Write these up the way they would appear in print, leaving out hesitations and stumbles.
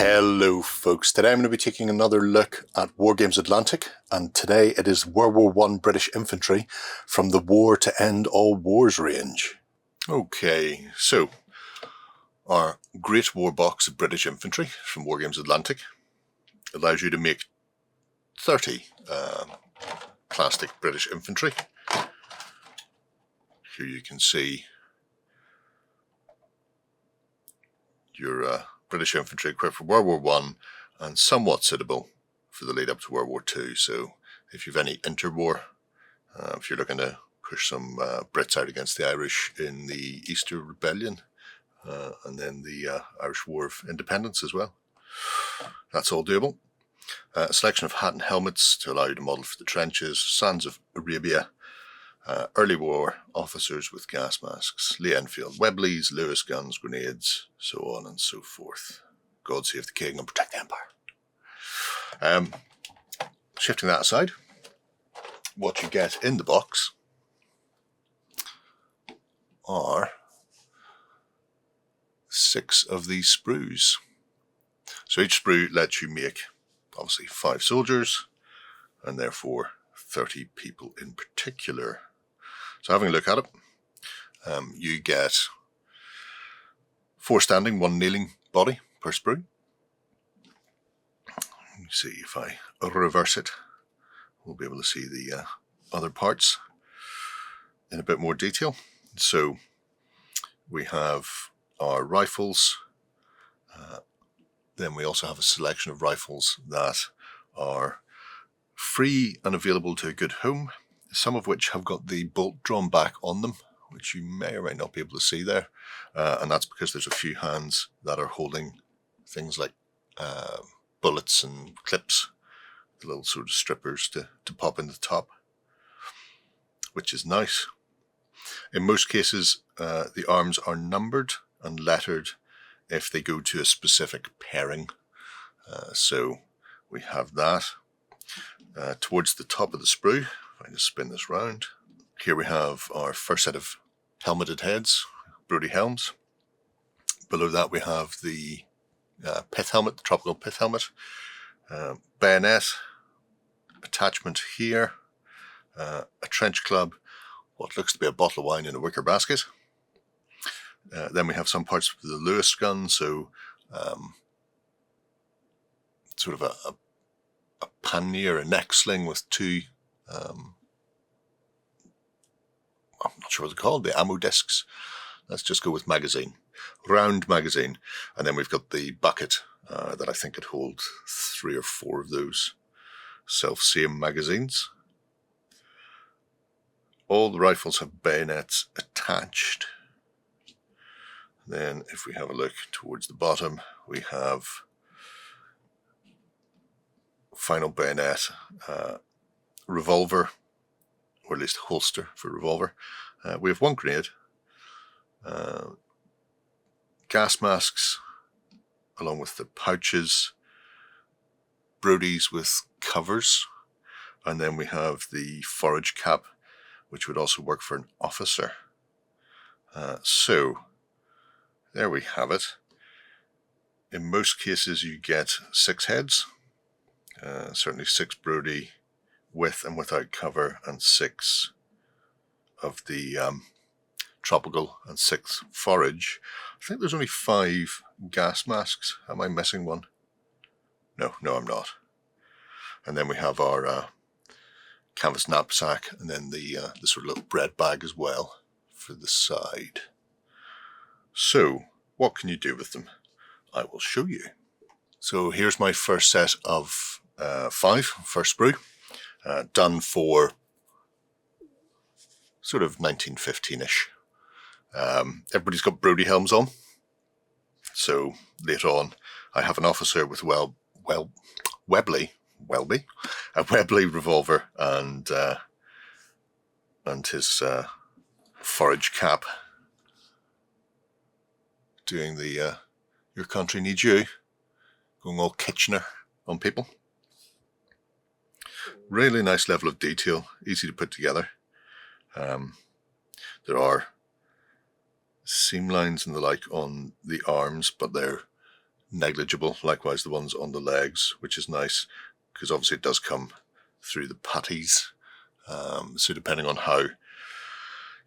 Hello folks, today I'm going to be taking another look at Wargames Atlantic, and today it is World War I British Infantry from the War to End All Wars range. Okay, so our Great War box of British Infantry from Wargames Atlantic allows you to make 30 plastic British Infantry. Here you can see your British Infantry equipped for World War I and somewhat suitable for the lead up to World War II. So if you've any interwar, if you're looking to push some Brits out against the Irish in the Easter Rebellion and then the Irish War of Independence as well, that's all doable. A selection of hat and helmets to allow you to model for the trenches, Sands of Arabia, early war officers with gas masks, Lee Enfield, Webleys, Lewis guns, grenades, so on and so forth. God save the king and protect the empire. Shifting that aside, what you get in the box are 6 of these sprues. So each sprue lets you make obviously 5 soldiers and therefore 30 people in particular. So having a look at it, you get 4 standing, 1 kneeling body per sprue. You see if I reverse it, we'll be able to see the other parts in a bit more detail. So we have our rifles, then we also have a selection of rifles that are free and available to a good home, some of which have got the bolt drawn back on them, which you may or may not be able to see there, and that's because there's a few hands that are holding things like bullets and clips, the little sort of strippers to pop in the top, which is nice. In most cases, the arms are numbered and lettered if they go to a specific pairing, so we have that. Towards the top of the sprue, if I just spin this round, here we have our first set of helmeted heads, Brody helms. Below that we have the pith helmet, the tropical pith helmet, bayonet, attachment here, a trench club, what looks to be a bottle of wine in a wicker basket. Then we have some parts of the Lewis gun, so sort of a pannier, a neck sling with 2, I'm not sure what they're called, the ammo discs. Let's just go with magazine, round magazine. And then we've got the bucket that I think could hold 3 or 4 of those self-same magazines. All the rifles have bayonets attached. Then if we have a look towards the bottom, we have final bayonet, revolver, or at least holster for revolver. We have 1 grenade, gas masks, along with the pouches, Brodies with covers, and then we have the forage cap, which would also work for an officer. So there we have it. In most cases you get 6 heads, certainly 6 Brody with and without cover, and 6 of the tropical and 6 forage. I think there's only 5 gas masks. Am I missing one? No, I'm not. And then we have our canvas knapsack, and then the sort of little bread bag as well for the side. So what can you do with them? I will show you. So here's my first set of 5, first sprue, done for sort of 1915-ish. Everybody's got Brody helms on. So later on, I have an officer with Webley, a Webley revolver and his forage cap, doing the your country needs you, going all Kitchener on people. Really nice level of detail, easy to put together. There are seam lines and the like on the arms, but they're negligible. Likewise the ones on the legs, which is nice because obviously it does come through the patties. So depending on how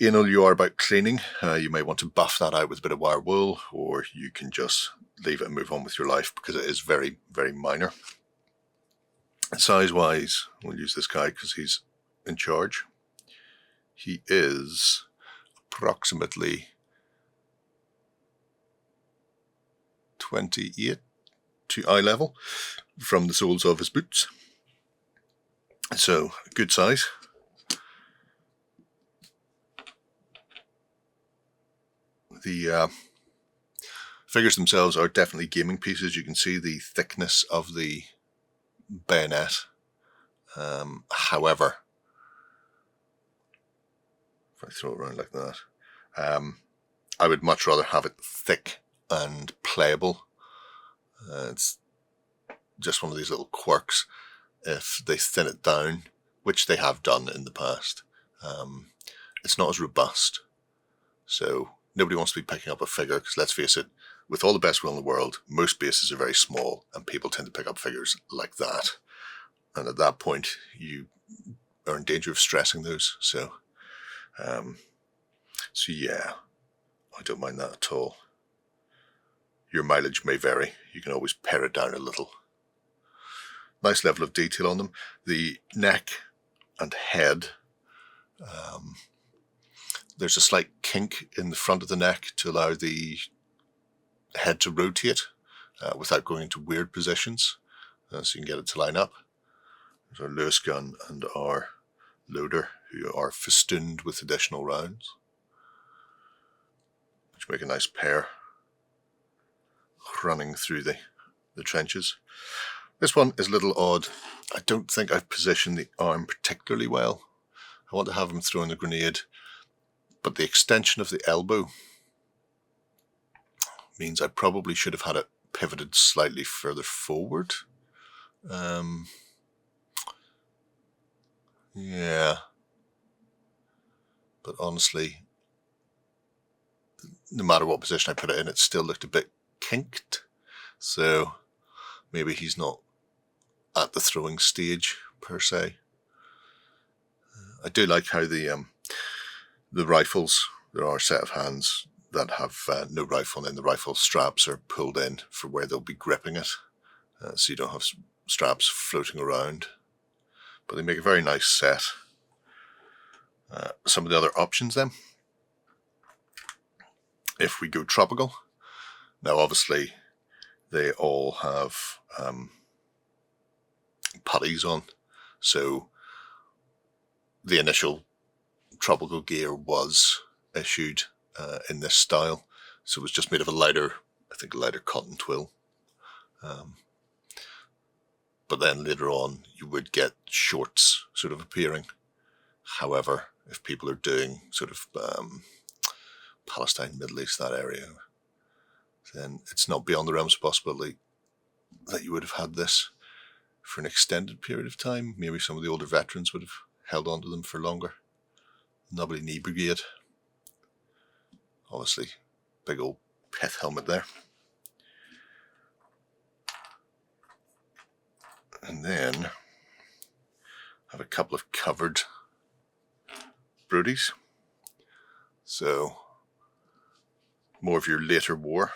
anal you are about cleaning, you may want to buff that out with a bit of wire wool, or you can just leave it and move on with your life because it is very, very minor. Size wise, we'll use this guy because he's in charge. He is approximately 28 to eye level from the soles of his boots. So good size. The figures themselves are definitely gaming pieces. You can see the thickness of the bayonet. However, if I throw it around like that, I would much rather have it thick and playable. It's just one of these little quirks. If they thin it down, which they have done in the past, it's not as robust. So nobody wants to be picking up a figure because, let's face it, with all the best will in the world, most bases are very small and people tend to pick up figures like that. And at that point, you are in danger of stressing those. So yeah, I don't mind that at all. Your mileage may vary. You can always pare it down a little. Nice level of detail on them. The neck and head, there's a slight kink in the front of the neck to allow the head to rotate without going into weird positions, so you can get it to line up. There's our Lewis gun and our loader, who are festooned with additional rounds, which make a nice pair running through the trenches. This one is a little odd. I don't think I've positioned the arm particularly well. I want to have him throwing the grenade, but the extension of the elbow means I probably should have had it pivoted slightly further forward. Yeah. But honestly, no matter what position I put it in, it still looked a bit kinked. So maybe he's not at the throwing stage per se. I do like how the rifles, there are a set of hands that have no rifle, and then the rifle straps are pulled in for where they'll be gripping it, so you don't have straps floating around. But they make a very nice set. Some of the other options then, if we go tropical, now obviously they all have putties on, so the initial tropical gear was issued in this style, so it was just made of a lighter, I think a lighter cotton twill. But then later on you would get shorts sort of appearing. However, if people are doing sort of Palestine, Middle East, that area, then it's not beyond the realms of possibility that you would have had this for an extended period of time. Maybe some of the older veterans would have held on to them for longer. Nobby Knee Brigade. Obviously, big old pith helmet there. And then have a couple of covered broodies. So more of your later war.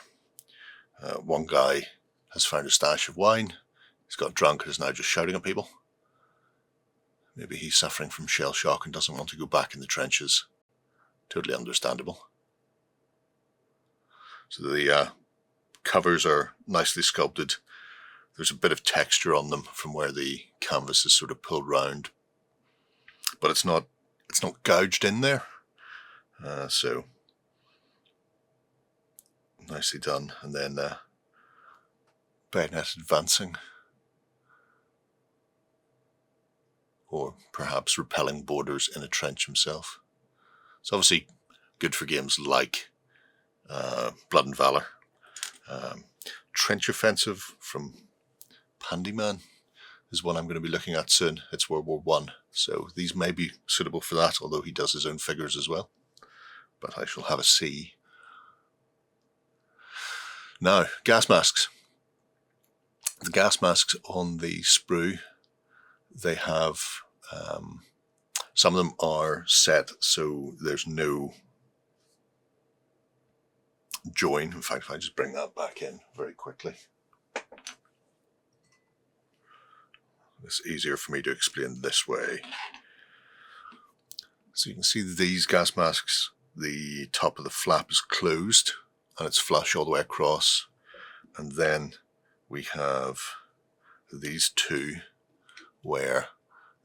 One guy has found a stash of wine. He's got drunk and is now just shouting at people. Maybe he's suffering from shell shock and doesn't want to go back in the trenches. Totally understandable. So the covers are nicely sculpted. There's a bit of texture on them from where the canvas is sort of pulled round, but it's not gouged in there. So nicely done. And then bayonet advancing, or perhaps repelling borders in a trench himself. It's obviously good for games like Blood and Valor. Trench Offensive from Pandyman is one I'm going to be looking at soon. It's World War I, so these may be suitable for that, although he does his own figures as well. But I shall have a see. Now, gas masks. The gas masks on the sprue, they have, some of them are set so there's no join. In fact, if I just bring that back in very quickly, it's easier for me to explain this way. So you can see these gas masks, the top of the flap is closed and it's flush all the way across. And then we have these two where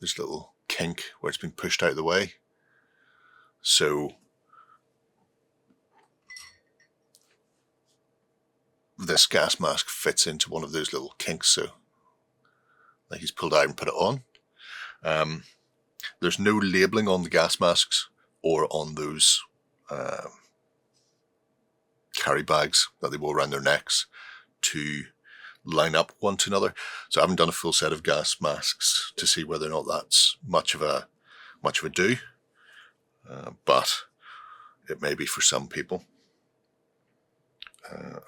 there's a little kink where it's been pushed out of the way. So this gas mask fits into one of those little kinks, so like he's pulled out and put it on. There's no labelling on the gas masks or on those carry bags that they wore around their necks to line up one to another. So I haven't done a full set of gas masks to see whether or not that's much of a do, but it may be for some people.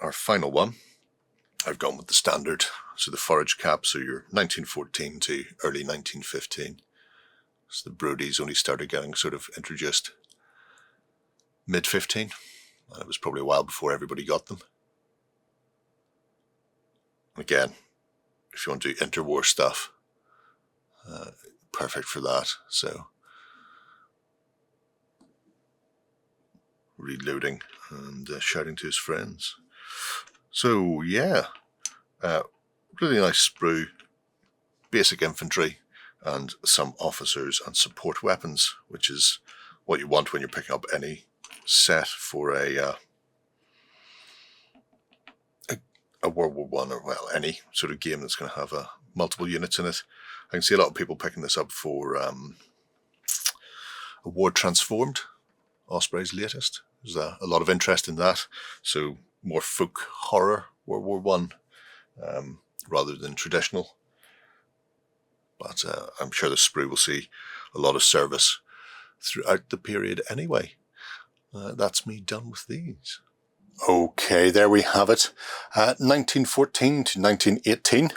Our final one, I've gone with the standard, so the forage cap, so your 1914 to early 1915. So the Brodies only started getting sort of introduced mid-15, and it was probably a while before everybody got them. Again, if you want to do interwar stuff, perfect for that. So reloading and shouting to his friends. So yeah, really nice sprue, basic infantry, and some officers and support weapons, which is what you want when you're picking up any set for a World War One, or well, any sort of game that's going to have multiple units in it. I can see a lot of people picking this up for a War Transformed, Osprey's latest. There's a lot of interest in that. So more folk horror World War One rather than traditional. But I'm sure the sprue will see a lot of service throughout the period anyway. That's me done with these. Okay, there we have it. 1914 to 1918,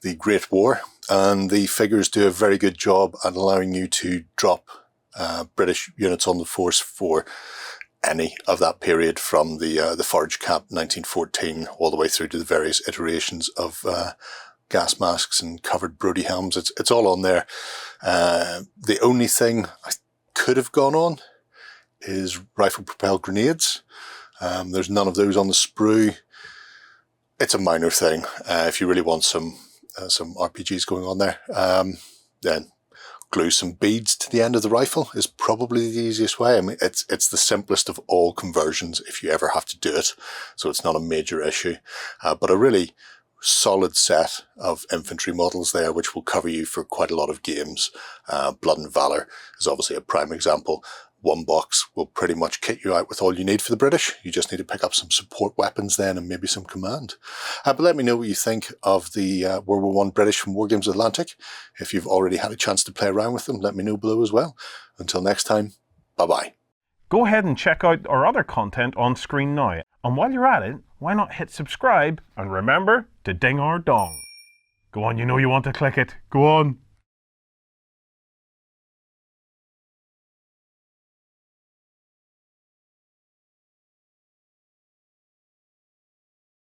the Great War, and the figures do a very good job at allowing you to drop British units on the force for any of that period, from the forage cap 1914 all the way through to the various iterations of gas masks and covered Brodie helms. It's all on there. The only thing I could have gone on is rifle propelled grenades. There's none of those on the sprue. It's a minor thing. If you really want some RPGs going on there, then glue some beads to the end of the rifle is probably the easiest way. I mean, it's the simplest of all conversions if you ever have to do it, so it's not a major issue. But a really solid set of infantry models there, which will cover you for quite a lot of games. Blood and Valour is obviously a prime example. One box will pretty much kit you out with all you need for the British. You just need to pick up some support weapons then, and maybe some command. But let me know what you think of the World War I British from Wargames Atlantic. If you've already had a chance to play around with them, let me know below as well. Until next time, bye-bye. Go ahead and check out our other content on screen now. And while you're at it, why not hit subscribe and remember to ding our dong. Go on, you know you want to click it. Go on.